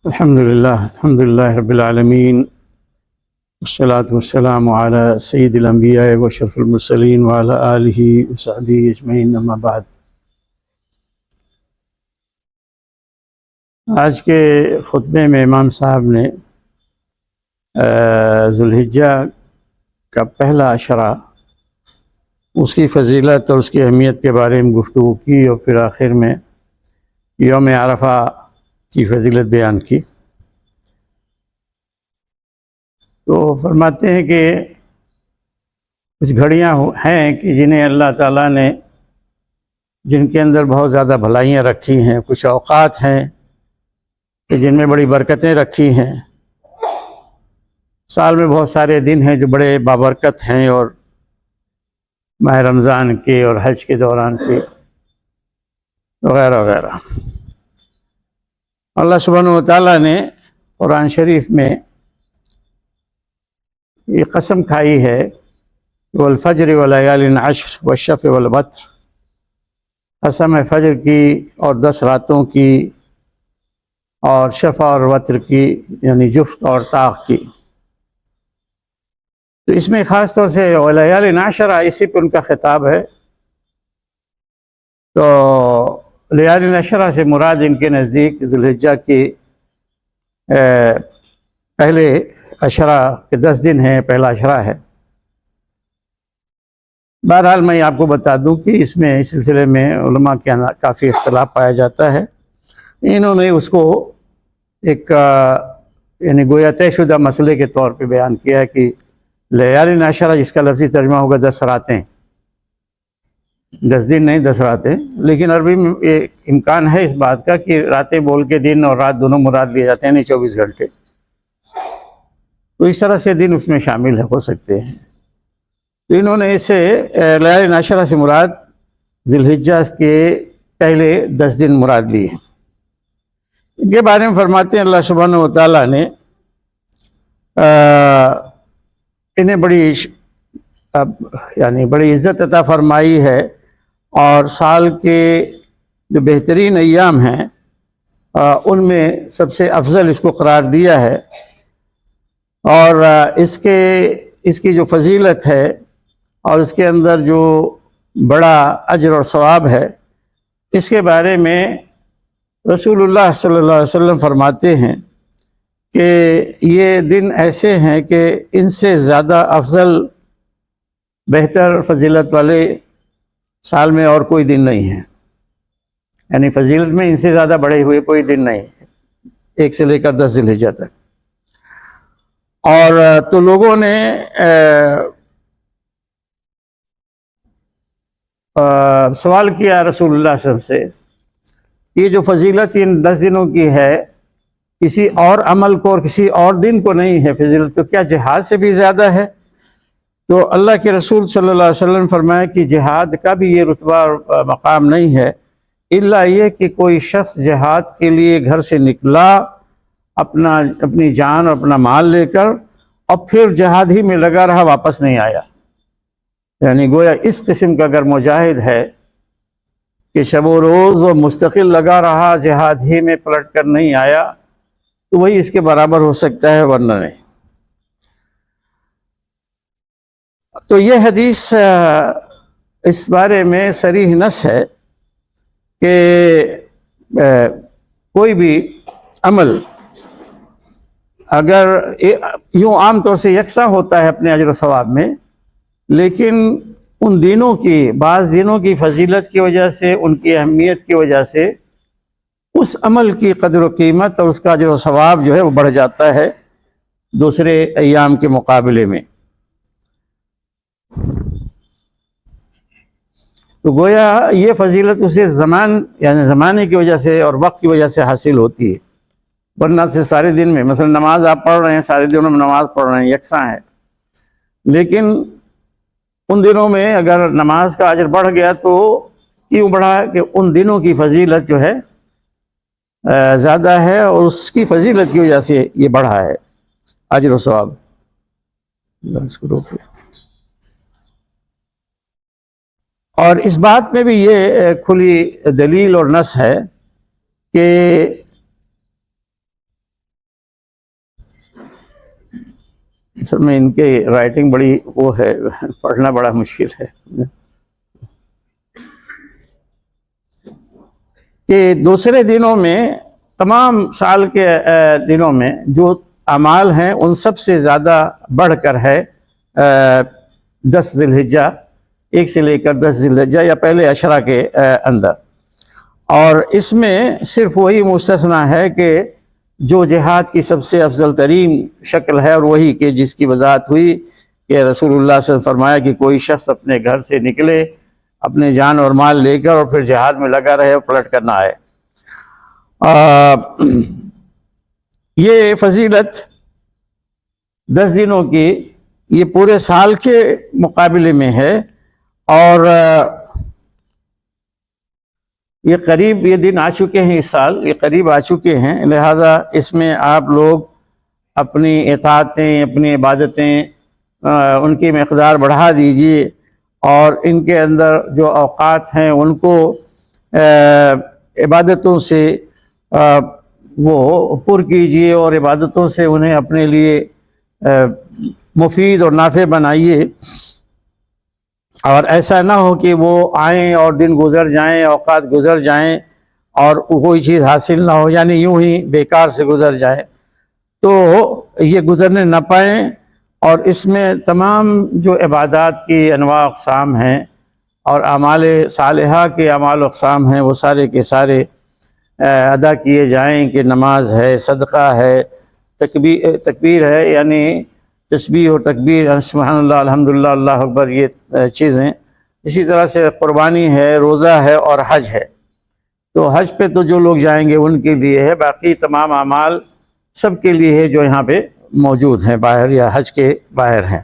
الحمد لله رب العالمين، والصلاة والسلام على سيد الأنبياء وأشرف المرسلين وعلى آله وصحبه أجمعين، أما بعد۔ آج کے خطبے میں امام صاحب نے ذوالحجہ کا پہلا عشرہ، اس کی فضیلت اور اس کی اہمیت کے بارے میں گفتگو کی، اور پھر آخر میں یوم عرفہ کی فضیلت بیان کی۔ تو فرماتے ہیں کہ کچھ گھڑیاں ہیں کہ جنہیں اللہ تعالیٰ نے، جن کے اندر بہت زیادہ بھلائیاں رکھی ہیں، کچھ اوقات ہیں کہ جن میں بڑی برکتیں رکھی ہیں۔ سال میں بہت سارے دن ہیں جو بڑے بابرکت ہیں، اور ماہ رمضان کے اور حج کے دوران کے وغیرہ وغیرہ۔ اللہ سبحانہ و تعالیٰ نے قرآن شریف میں یہ قسم کھائی ہے، والفجر ولیال عشر والشفع والوتر، قسم ہے فجر کی اور 10 راتوں کی، اور شفع اور وتر کی، یعنی جفت اور طاق کی۔ تو اس میں خاص طور سے ولیال عشر، اسی پہ ان کا خطاب ہے۔ تو لیال عشرہ سے مراد ان کے نزدیک ذوالحجہ کی پہلے عشرہ کے 10 دن ہیں، پہلا عشرہ ہے۔ بہرحال میں آپ کو بتا دوں کہ اس میں اس سلسلے میں علماء کے کافی اختلاف پایا جاتا ہے۔ انہوں نے اس کو ایک یعنی گویا طے شدہ مسئلے کے طور پہ بیان کیا ہے کہ لیال عشرہ، جس کا لفظی ترجمہ ہوگا 10 راتیں، 10 دن نہیں 10 راتیں، لیکن عربی میں یہ امکان ہے اس بات کا کہ راتیں بول کے دن اور رات دونوں مراد لیے جاتے ہیں، نہیں 24 گھنٹے۔ تو اس طرح سے دن اس میں شامل ہو سکتے ہیں۔ تو انہوں نے اسے لیال عشرہ سے مراد ذوالحجہ کے پہلے 10 دن مراد لیے ہیں۔ ان کے بارے میں فرماتے ہیں اللہ سبحانہ و تعالیٰ نے انہیں بڑی عزت عطا فرمائی ہے، اور سال کے جو بہترین ایام ہیں ان میں سب سے افضل اس کو قرار دیا ہے، اور اس کی جو فضیلت ہے اور اس کے اندر جو بڑا اجر اور ثواب ہے، اس کے بارے میں رسول اللہ صلی اللہ علیہ وسلم فرماتے ہیں کہ یہ دن ایسے ہیں کہ ان سے زیادہ افضل، بہتر فضیلت والے سال میں اور کوئی دن نہیں ہے۔ یعنی فضیلت میں ان سے زیادہ بڑے ہوئے کوئی دن نہیں ہے، 1 سے لے کر 10 ذوالحجہ تک۔ اور تو لوگوں نے سوال کیا رسول اللہ صلی اللہ علیہ وسلم سے، یہ جو فضیلت ان 10 دنوں کی ہے، کسی اور عمل کو اور کسی اور دن کو نہیں ہے فضیلت، تو کیا جہاد سے بھی زیادہ ہے؟ تو اللہ کے رسول صلی اللہ علیہ وسلم فرمایا کہ جہاد کا بھی یہ رتبہ اور مقام نہیں ہے، الا یہ کہ کوئی شخص جہاد کے لیے گھر سے نکلا اپنی جان اور اپنا مال لے کر، اور پھر جہاد ہی میں لگا رہا، واپس نہیں آیا۔ یعنی گویا اس قسم کا اگر مجاہد ہے کہ شب و روز و مستقل لگا رہا، جہاد ہی میں پلٹ کر نہیں آیا، تو وہی اس کے برابر ہو سکتا ہے، ورنہ نہیں۔ تو یہ حدیث اس بارے میں صریح نص ہے کہ کوئی بھی عمل اگر یوں عام طور سے یکساں ہوتا ہے اپنے اجر و ثواب میں، لیکن ان دنوں کی، بعض دنوں کی فضیلت کی وجہ سے، ان کی اہمیت کی وجہ سے، اس عمل کی قدر و قیمت اور اس کا اجر و ثواب جو ہے وہ بڑھ جاتا ہے دوسرے ایام کے مقابلے میں۔ تو گویا یہ فضیلت اسے یعنی زمانے کی وجہ سے اور وقت کی وجہ سے حاصل ہوتی ہے، ورنہ سے سارے دن میں، مثلا نماز آپ پڑھ رہے ہیں، سارے دنوں میں نماز پڑھ رہے ہیں، یکساں ہے، لیکن ان دنوں میں اگر نماز کا اجر بڑھ گیا تو کیوں بڑھا؟ کہ ان دنوں کی فضیلت جو ہے زیادہ ہے، اور اس کی فضیلت کی وجہ سے یہ بڑھا ہے اجر و ثواب۔ اور اس بات میں بھی یہ کھلی دلیل اور نص ہے کہ اصل میں ان کی رائٹنگ بڑی وہ ہے، پڑھنا بڑا مشکل ہے کہ دوسرے دنوں میں، تمام سال کے دنوں میں جو اعمال ہیں ان سب سے زیادہ بڑھ کر ہے 10 ذی الحجہ، 1 سے لے کر 10 ذی الحجہ یا پہلے عشرہ کے اندر، اور اس میں صرف وہی مستثنا ہے کہ جو جہاد کی سب سے افضل ترین شکل ہے، اور وہی کہ جس کی وضاحت ہوئی کہ رسول اللہ صلی اللہ علیہ وسلم فرمایا کہ کوئی شخص اپنے گھر سے نکلے اپنے جان اور مال لے کر اور پھر جہاد میں لگا رہے اور پلٹ کر نہ آئے۔ یہ فضیلت 10 دنوں کی یہ پورے سال کے مقابلے میں ہے، اور یہ قریب یہ دن آ چکے ہیں، اس سال یہ قریب آ چکے ہیں، لہذا اس میں آپ لوگ اپنی اطاعتیں، اپنی عبادتیں ان کی مقدار بڑھا دیجیے، اور ان کے اندر جو اوقات ہیں ان کو عبادتوں سے وہ پر کیجیے، اور عبادتوں سے انہیں اپنے لیے مفید اور نافع بنائیے، اور ایسا نہ ہو کہ وہ آئیں اور دن گزر جائیں، اوقات گزر جائیں اور کوئی چیز حاصل نہ ہو، یعنی یوں ہی بیکار سے گزر جائے، تو یہ گزرنے نہ پائیں۔ اور اس میں تمام جو عبادات کی انواع اقسام ہیں اور اعمال صالحہ کے اعمال اقسام ہیں وہ سارے کے سارے ادا کیے جائیں، کہ نماز ہے، صدقہ ہے، تکبیر ہے، یعنی تسبیح اور تکبیر، سبحان اللہ، الحمدللہ، اللہ اکبر، یہ چیزیں، اسی طرح سے قربانی ہے، روزہ ہے اور حج ہے۔ تو حج پہ تو جو لوگ جائیں گے ان کے لیے ہے، باقی تمام اعمال سب کے لیے ہے جو یہاں پہ موجود ہیں باہر یا حج کے باہر ہیں۔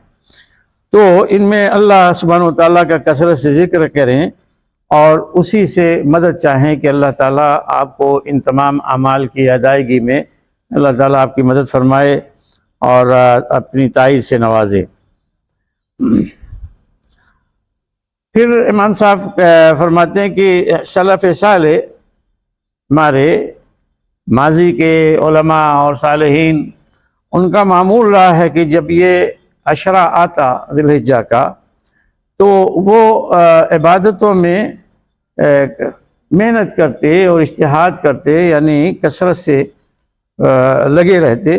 تو ان میں اللہ سبحانہ وتعالیٰ کا کثرت سے ذکر کریں اور اسی سے مدد چاہیں کہ اللہ تعالیٰ آپ کو ان تمام اعمال کی ادائیگی میں اللہ تعالیٰ آپ کی مدد فرمائے اور اپنی تائید سے نوازے۔ پھر امام صاحب فرماتے ہیں کہ سلف صالح ہمارے ماضی کے علماء اور صالحین، ان کا معمول رہا ہے کہ جب یہ عشرہ آتا ذی الحجہ کا تو وہ عبادتوں میں محنت کرتے اور اجتہاد کرتے، یعنی کثرت سے لگے رہتے،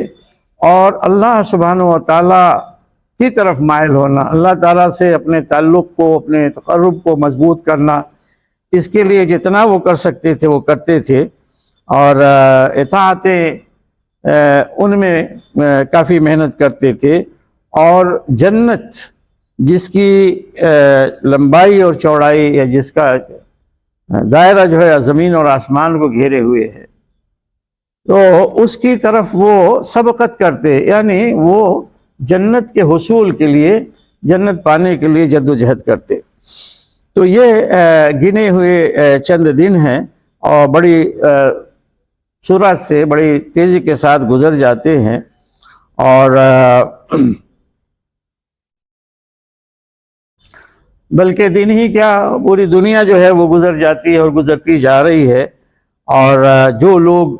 اور اللہ سبحانہ و تعالیٰ کی طرف مائل ہونا، اللہ تعالیٰ سے اپنے تعلق کو، اپنے تقرب کو مضبوط کرنا، اس کے لیے جتنا وہ کر سکتے تھے وہ کرتے تھے، اور اطاعتیں ان میں کافی محنت کرتے تھے، اور جنت جس کی لمبائی اور چوڑائی یا جس کا دائرہ جو ہے زمین اور آسمان کو گھیرے ہوئے ہے، تو اس کی طرف وہ سبقت کرتے، یعنی وہ جنت کے حصول کے لیے، جنت پانے کے لیے جد و جہد کرتے۔ تو یہ گنے ہوئے چند دن ہیں اور بڑی سرعت سے، بڑی تیزی کے ساتھ گزر جاتے ہیں، اور بلکہ دن ہی کیا پوری دنیا جو ہے وہ گزر جاتی ہے اور گزرتی جا رہی ہے، اور جو لوگ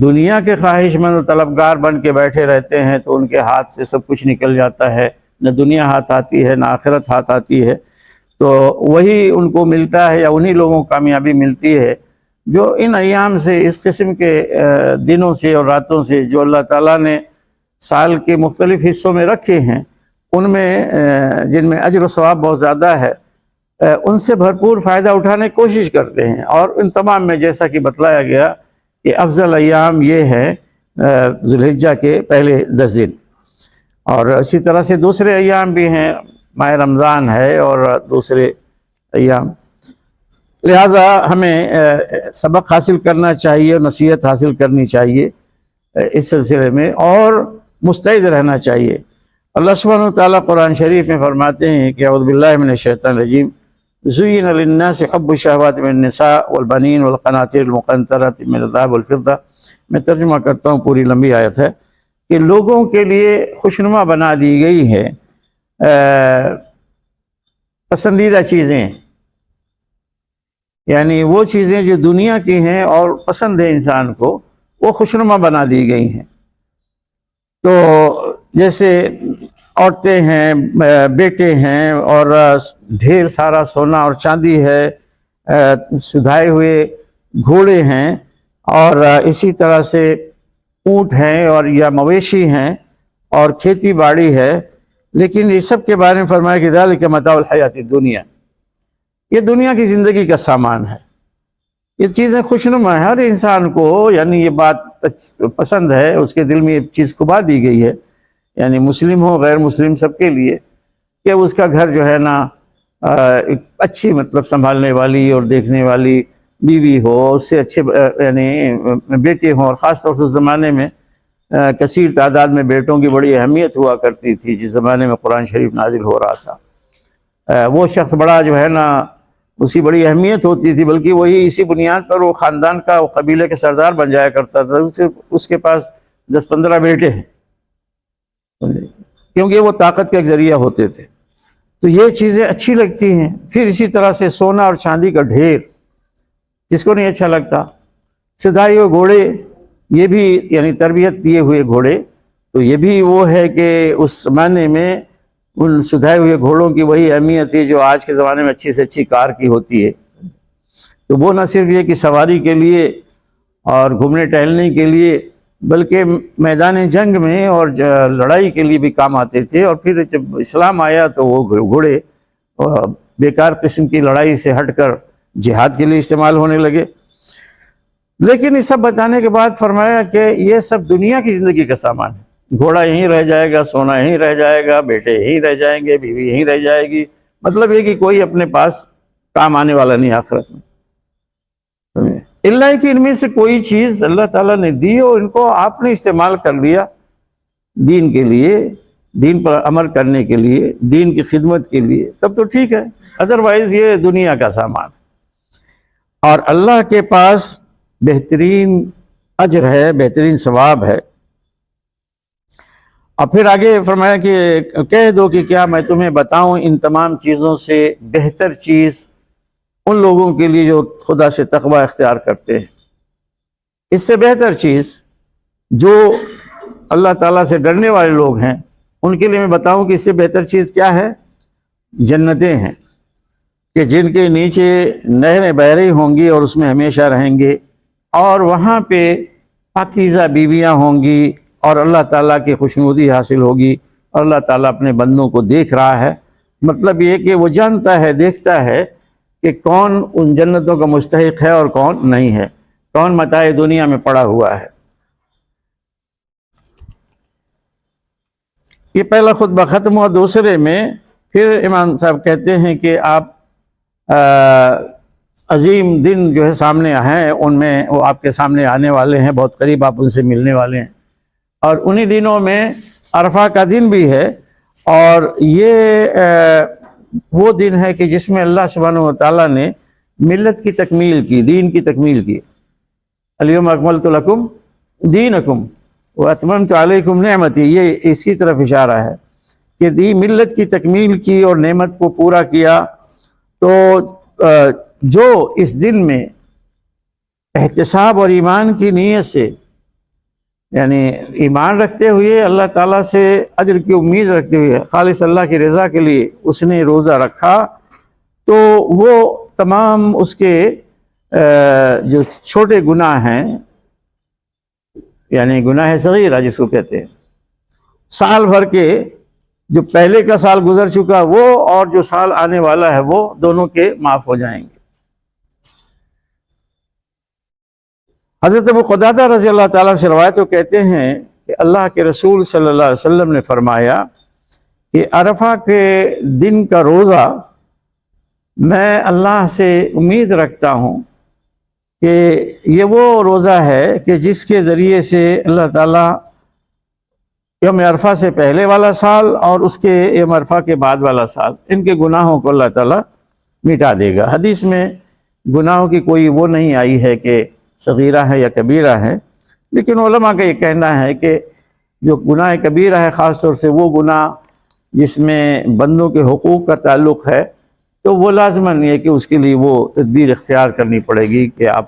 دنیا کے خواہش مند و طلبگار بن کے بیٹھے رہتے ہیں تو ان کے ہاتھ سے سب کچھ نکل جاتا ہے، نہ دنیا ہاتھ آتی ہے نہ آخرت ہاتھ آتی ہے۔ تو وہی ان کو ملتا ہے یا انہی لوگوں کو کامیابی ملتی ہے جو ان ایام سے، اس قسم کے دنوں سے اور راتوں سے جو اللہ تعالیٰ نے سال کے مختلف حصوں میں رکھے ہیں، ان میں جن میں اجر و ثواب بہت زیادہ ہے، ان سے بھرپور فائدہ اٹھانے کی کوشش کرتے ہیں۔ اور ان تمام میں جیسا کہ بتلایا گیا کہ افضل ایام یہ ہے ذی الحجہ کے پہلے 10 دن، اور اسی طرح سے دوسرے ایام بھی ہیں، ماہ رمضان ہے اور دوسرے ایام۔ لہذا ہمیں سبق حاصل کرنا چاہیے اور نصیحت حاصل کرنی چاہیے اس سلسلے میں، اور مستعد رہنا چاہیے۔ اللہ سبحانہ وتعالیٰ قرآن شریف میں فرماتے ہیں کہ اعوذ باللہ من الشیطان الرجیم، زُيِّنَ لِلنَّاسِ حُبُّ الشَّهَوَاتِ مِنَ النِّسَاءِ وَالْبَنِينَ وَالْقَنَاطِيرِ الْمُقَنطَرَةِ مِنَ الذَّهَبِ وَالْفِضَّةِ۔ میں ترجمہ کرتا ہوں، پوری لمبی آیت ہے، کہ لوگوں کے لیے خوشنما بنا دی گئی ہے پسندیدہ چیزیں، یعنی وہ چیزیں جو دنیا کی ہیں اور پسند ہے انسان کو، وہ خوشنما بنا دی گئی ہیں۔ تو جیسے عورتیں ہیں، بیٹے ہیں، اور ڈھیر سارا سونا اور چاندی ہے، سدھائے ہوئے گھوڑے ہیں، اور اسی طرح سے اونٹ ہیں اور یا مویشی ہیں، اور کھیتی باڑی ہے. لیکن یہ سب کے بارے میں فرمایا کہ ذالک متاع الحیات الدنیا، یہ دنیا کی زندگی کا سامان ہے. یہ چیزیں خوشنما ہے، ہر انسان کو یعنی یہ بات پسند ہے، اس کے دل میں یہ چیز کھبا دی گئی ہے، یعنی مسلم ہو غیر مسلم سب کے لیے، کہ اس کا گھر جو ہے نا ایک اچھی مطلب سنبھالنے والی اور دیکھنے والی بیوی ہو، اس سے اچھے یعنی بیٹے ہوں. اور خاص طور سے اس زمانے میں کثیر تعداد میں بیٹوں کی بڑی اہمیت ہوا کرتی تھی، جس زمانے میں قرآن شریف نازل ہو رہا تھا. وہ شخص بڑا جو ہے نا اس کی بڑی اہمیت ہوتی تھی، بلکہ وہی اسی بنیاد پر وہ خاندان کا، وہ قبیلے کے سردار بن جایا کرتا تھا. اس کے پاس 10-15 بیٹے ہیں، کیونکہ وہ طاقت کا ایک ذریعہ ہوتے تھے. تو یہ چیزیں اچھی لگتی ہیں. پھر اسی طرح سے سونا اور چاندی کا ڈھیر، جس کو نہیں اچھا لگتا. سدھائے ہوئے گھوڑے، یہ بھی یعنی تربیت دیے ہوئے گھوڑے، تو یہ بھی وہ ہے کہ اس زمانے میں ان سدھائے ہوئے گھوڑوں کی وہی اہمیت ہے جو آج کے زمانے میں اچھی سے اچھی کار کی ہوتی ہے. تو وہ نہ صرف یہ کہ سواری کے لیے اور گھومنے ٹہلنے کے لیے، بلکہ میدان جنگ میں اور لڑائی کے لیے بھی کام آتے تھے. اور پھر جب اسلام آیا تو وہ گھوڑے بیکار قسم کی لڑائی سے ہٹ کر جہاد کے لیے استعمال ہونے لگے. لیکن یہ سب بتانے کے بعد فرمایا کہ یہ سب دنیا کی زندگی کا سامان ہے. گھوڑا یہیں رہ جائے گا، سونا یہیں رہ جائے گا، بیٹے یہیں رہ جائیں گے، بیوی یہیں رہ جائے گی. مطلب یہ کہ کوئی اپنے پاس کام آنے والا نہیں آخرت میں. اللہ کہ ان میں سے کوئی چیز اللہ تعالیٰ نے دی اور ان کو آپ نے استعمال کر لیا دین کے لیے، دین پر عمل کرنے کے لیے، دین کی خدمت کے لیے، تب تو ٹھیک ہے. ادروائز یہ دنیا کا سامان. اور اللہ کے پاس بہترین اجر ہے، بہترین ثواب ہے. اور پھر آگے فرمایا کہ کہہ دو کہ کیا میں تمہیں بتاؤں ان تمام چیزوں سے بہتر چیز ان لوگوں کے لیے جو خدا سے تقوی اختیار کرتے ہیں. اس سے بہتر چیز جو اللہ تعالیٰ سے ڈرنے والے لوگ ہیں ان کے لیے میں بتاؤں کہ اس سے بہتر چیز کیا ہے. جنتیں ہیں کہ جن کے نیچے نہریں بہہ رہی ہوں گی اور اس میں ہمیشہ رہیں گے، اور وہاں پہ پاکیزہ بیویاں ہوں گی، اور اللہ تعالیٰ کی خوشنودی حاصل ہوگی. اور اللہ تعالیٰ اپنے بندوں کو دیکھ رہا ہے. مطلب یہ کہ وہ جانتا ہے، دیکھتا ہے کہ کون ان جنتوں کا مستحق ہے اور کون نہیں ہے، کون متاع دنیا میں پڑا ہوا ہے. یہ پہلا خطبہ ختم ہوا. دوسرے میں پھر امام صاحب کہتے ہیں کہ آپ عظیم دن جو ہے سامنے ہیں، ان میں وہ آپ کے سامنے آنے والے ہیں، بہت قریب آپ ان سے ملنے والے ہیں. اور انہی دنوں میں عرفہ کا دن بھی ہے، اور یہ وہ دن ہے کہ جس میں اللہ سبحانہ و تعالیٰ نے ملت کی تکمیل کی، دین کی تکمیل کی. الیوم اکملت لکم دینکم واتممت علیکم نعمتی، یہ اس کی طرف اشارہ ہے کہ ملت کی تکمیل کی اور نعمت کو پورا کیا. تو جو اس دن میں احتساب اور ایمان کی نیت سے، یعنی ایمان رکھتے ہوئے اللہ تعالیٰ سے اجر کی امید رکھتے ہوئے خالص اللہ کی رضا کے لیے اس نے روزہ رکھا، تو وہ تمام اس کے جو چھوٹے گناہ ہیں، یعنی گناہ صغیرہ جس کو کہتے ہیں، سال بھر کے جو پہلے کا سال گزر چکا وہ اور جو سال آنے والا ہے وہ دونوں کے معاف ہو جائیں گے. حضرت ابو قتادہ رضی اللہ تعالیٰ سے روایت کہتے ہیں کہ اللہ کے رسول صلی اللہ علیہ وسلم نے فرمایا کہ عرفہ کے دن کا روزہ میں اللہ سے امید رکھتا ہوں کہ یہ وہ روزہ ہے کہ جس کے ذریعے سے اللہ تعالیٰ یوم عرفہ سے پہلے والا سال اور اس کے یوم عرفہ کے بعد والا سال، ان کے گناہوں کو اللہ تعالیٰ مٹا دے گا. حدیث میں گناہوں کی کوئی وہ نہیں آئی ہے کہ صغیرہ ہے یا کبیرہ ہے، لیکن علماء کا یہ کہنا ہے کہ جو گناہ کبیرہ ہے خاص طور سے وہ گناہ جس میں بندوں کے حقوق کا تعلق ہے، تو وہ لازماً یہ کہ اس کے لیے وہ تدبیر اختیار کرنی پڑے گی کہ آپ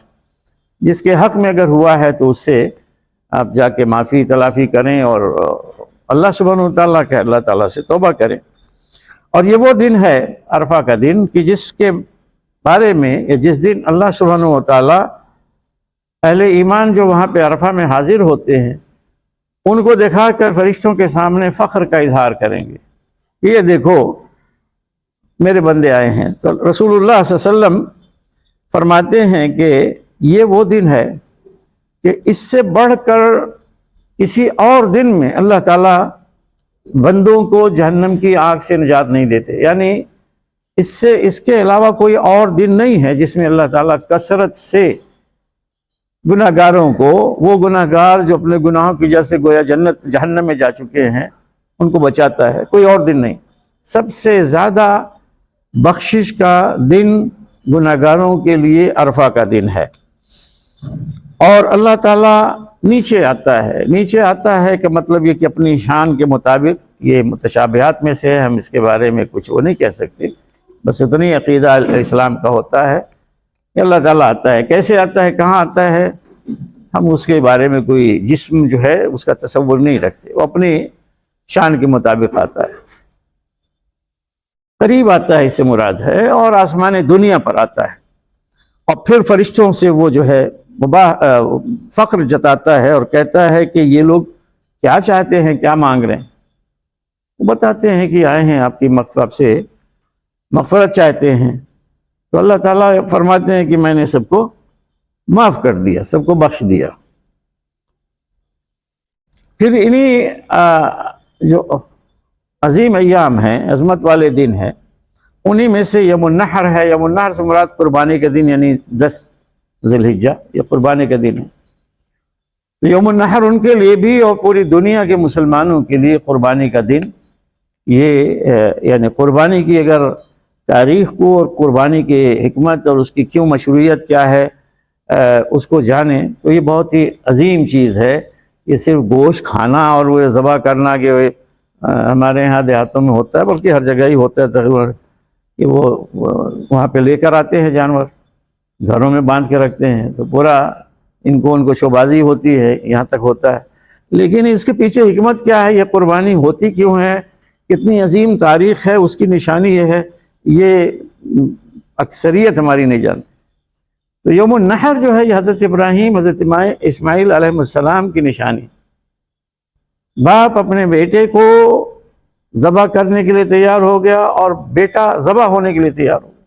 جس کے حق میں اگر ہوا ہے تو اس سے آپ جا کے معافی تلافی کریں اور اللہ سبحانہ و تعالیٰ کے اللہ تعالیٰ سے توبہ کریں۔ اور یہ وہ دن ہے عرفہ کا دن کہ جس کے بارے میں یا جس دن اللہ سبحانہ و تعالیٰ اہل ایمان جو وہاں پہ عرفہ میں حاضر ہوتے ہیں ان کو دکھا کر فرشتوں کے سامنے فخر کا اظہار کریں گے، یہ دیکھو میرے بندے آئے ہیں۔ تو رسول اللہ صلی اللہ علیہ وسلم فرماتے ہیں کہ یہ وہ دن ہے کہ اس سے بڑھ کر کسی اور دن میں اللہ تعالیٰ بندوں کو جہنم کی آگ سے نجات نہیں دیتے، یعنی اس کے علاوہ کوئی اور دن نہیں ہے جس میں اللہ تعالیٰ کثرت سے گناہ گاروں کو، وہ گناہ گار جو اپنے گناہوں کی وجہ سے گویا جہنم میں جا چکے ہیں، ان کو بچاتا ہے، کوئی اور دن نہیں۔ سب سے زیادہ بخشش کا دن گناہ گاروں کے لیے عرفہ کا دن ہے۔ اور اللہ تعالیٰ نیچے آتا ہے کہ مطلب یہ کہ اپنی شان کے مطابق، یہ متشابہات میں سے ہم اس کے بارے میں کچھ وہ نہیں کہہ سکتے، بس اتنی عقیدہ اسلام کا ہوتا ہے کہ اللہ تعالیٰ آتا ہے، کیسے آتا ہے، کہاں آتا ہے، ہم اس کے بارے میں کوئی جسم جو ہے اس کا تصور نہیں رکھتے، وہ اپنی شان کے مطابق آتا ہے، قریب آتا ہے اس سے مراد ہے، اور آسمان دنیا پر آتا ہے، اور پھر فرشتوں سے وہ جو ہے فخر جتاتا ہے اور کہتا ہے کہ یہ لوگ کیا چاہتے ہیں، کیا مانگ رہے ہیں۔ وہ بتاتے ہیں کہ آئے ہیں آپ کی مغفرت سے مغفرت چاہتے ہیں، تو اللہ تعالیٰ فرماتے ہیں کہ میں نے سب کو معاف کر دیا، سب کو بخش دیا۔ پھر انہی جو عظیم ایام ہیں، عظمت والے دن ہیں، انہی میں سے یوم النحر ہے۔ یوم النحر سے مراد قربانی کا دن، یعنی 10 ذی الحجہ، یہ قربانی کا دن ہے۔ تو یوم النحر ان کے لیے بھی اور پوری دنیا کے مسلمانوں کے لیے قربانی کا دن، یہ یعنی قربانی کی اگر تاریخ کو اور قربانی کی حکمت اور اس کی کیوں مشروعیت کیا ہے اس کو جانیں تو یہ بہت ہی عظیم چیز ہے۔ یہ صرف گوشت کھانا اور وہ ذبح کرنا کہ ہمارے ہاں دیہاتوں میں ہوتا ہے، بلکہ ہر جگہ ہی ہوتا ہے تقریباً، کہ وہ وہاں پہ لے کر آتے ہیں جانور، گھروں میں باندھ کے رکھتے ہیں، تو پورا ان کو شوبازی ہوتی ہے، یہاں تک ہوتا ہے۔ لیکن اس کے پیچھے حکمت کیا ہے، یہ قربانی ہوتی کیوں ہے، کتنی عظیم تاریخ ہے، اس کی نشانی یہ ہے، یہ اکثریت ہماری نہیں جانتی۔ تو یوم النحر جو ہے یہ حضرت ابراہیم، حضرت اسماعیل علیہ السلام کی نشانی۔ باپ اپنے بیٹے کو ذبح کرنے کے لیے تیار ہو گیا اور بیٹا ذبح ہونے کے لیے تیار ہو گیا،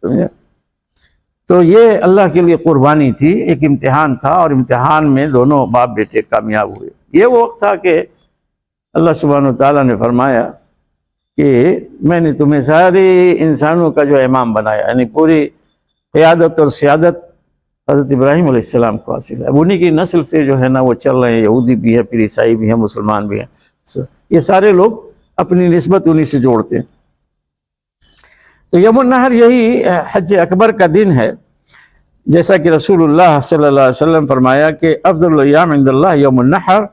سمجھا؟ تو یہ اللہ کے لیے قربانی تھی، ایک امتحان تھا، اور امتحان میں دونوں باپ بیٹے کامیاب ہوئے۔ یہ وہ وقت تھا کہ اللہ سبحانہ و تعالیٰ نے فرمایا کہ میں نے تمہیں سارے انسانوں کا جو امام بنایا، یعنی پوری قیادت اور سیادت حضرت ابراہیم علیہ السلام کو حاصل ہے۔ اب انہی کی نسل سے جو ہے نا وہ چل رہے ہیں، یہودی بھی ہیں، پھر عیسائی بھی ہیں، مسلمان بھی ہیں، یہ سارے لوگ اپنی نسبت انہی سے جوڑتے ہیں۔ تو یوم النحر یہی حج اکبر کا دن ہے، جیسا کہ رسول اللہ صلی اللہ علیہ وسلم فرمایا کہ افضل الایام عند اللہ یوم النحر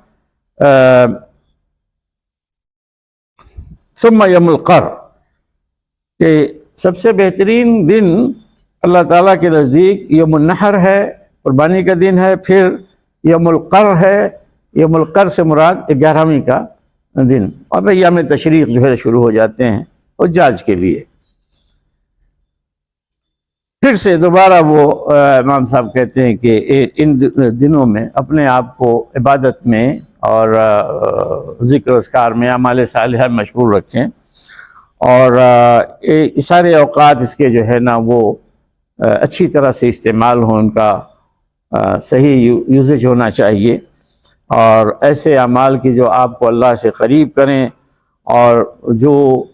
ثم یوم القر، کہ سب سے بہترین دن اللہ تعالیٰ کے نزدیک یوم النحر ہے، قربانی کا دن ہے، پھر یوم القر ہے۔ یوم القر سے مراد 11ویں کا دن، اور ایام تشریق جو ہے شروع ہو جاتے ہیں حجاج کے لیے۔ پھر سے دوبارہ وہ امام صاحب کہتے ہیں کہ ان دنوں میں اپنے آپ کو عبادت میں اور ذکر و اذکار میں، اعمال صالحہ میں مشغول رکھیں، اور سارے اوقات اس کے جو ہے نا وہ اچھی طرح سے استعمال ہوں، ان کا صحیح یوزج ہونا چاہیے، اور ایسے اعمال کی جو آپ کو اللہ سے قریب کریں اور جو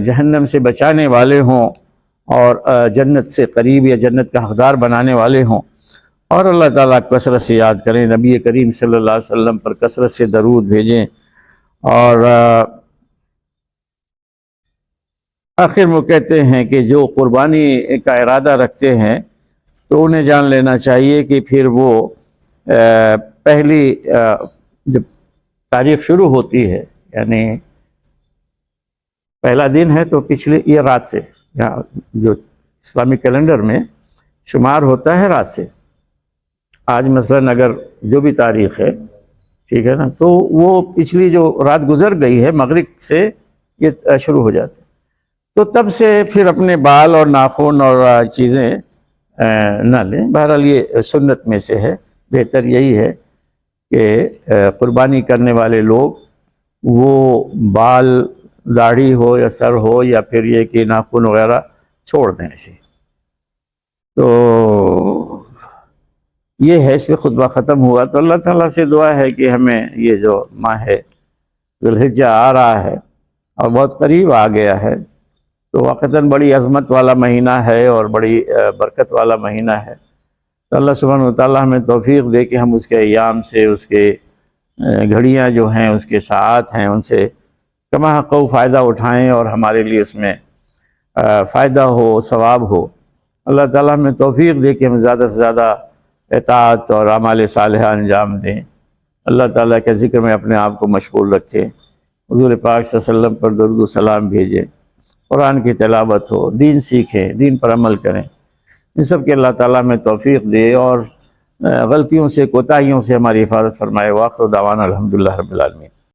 جہنم سے بچانے والے ہوں اور جنت سے قریب یا جنت کا حقدار بنانے والے ہوں، اور اللہ تعالیٰ کو کثرت سے یاد کریں، نبی کریم صلی اللہ علیہ وسلم پر کثرت سے درود بھیجیں، اور آخر میں کہتے ہیں کہ جو قربانی کا ارادہ رکھتے ہیں تو انہیں جان لینا چاہیے کہ پھر وہ پہلی جب تاریخ شروع ہوتی ہے، یعنی پہلا دن ہے تو پچھلی یہ رات سے، جو اسلامی کیلنڈر میں شمار ہوتا ہے رات سے۔ آج مثلاً اگر جو بھی تاریخ ہے ٹھیک ہے نا. تو وہ پچھلی جو رات گزر گئی ہے مغرب سے یہ شروع ہو جاتے. تو تب سے پھر اپنے بال اور ناخن اور چیزیں نہ لیں. بہرحال یہ سنت میں سے ہے. بہتر یہی ہے کہ قربانی کرنے والے لوگ وہ بال داڑھی ہو یا سر ہو یا پھر یہ کہ ناخن وغیرہ چھوڑ دیں اسے. تو یہ ہے. اس پہ خطبہ ختم ہوا. تو اللہ تعالیٰ سے دعا ہے کہ ہمیں یہ جو ماہ ذو الحجہ آ رہا ہے اور بہت قریب آ گیا ہے، تو واقعتاً بڑی عظمت والا مہینہ ہے اور بڑی برکت والا مہینہ ہے. تو اللہ سبحانہ وتعالیٰ ہمیں توفیق دے کہ ہم اس کے ایام سے، اس کے گھڑیاں جو ہیں، اس کے ساعات ہیں، ان سے کما حق فائدہ اٹھائیں اور ہمارے لیے اس میں فائدہ ہو، ثواب ہو. اللہ تعالیٰ ہمیں توفیق دے کہ ہم زیادہ سے زیادہ اطاعت اور اعمال صالحہ انجام دیں. اللہ تعالیٰ کے ذکر میں اپنے آپ کو مشغول رکھیں. حضور پاک صلی اللہ علیہ وسلم پر درود و سلام بھیجیں. قرآن کی تلاوت ہو، دین سیکھیں، دین پر عمل کریں. ان سب کے اللہ تعالیٰ میں توفیق دے اور غلطیوں سے، کوتاہیوں سے ہماری حفاظت فرمائے. وآخر دعوانا الحمدللہ رب العالمین.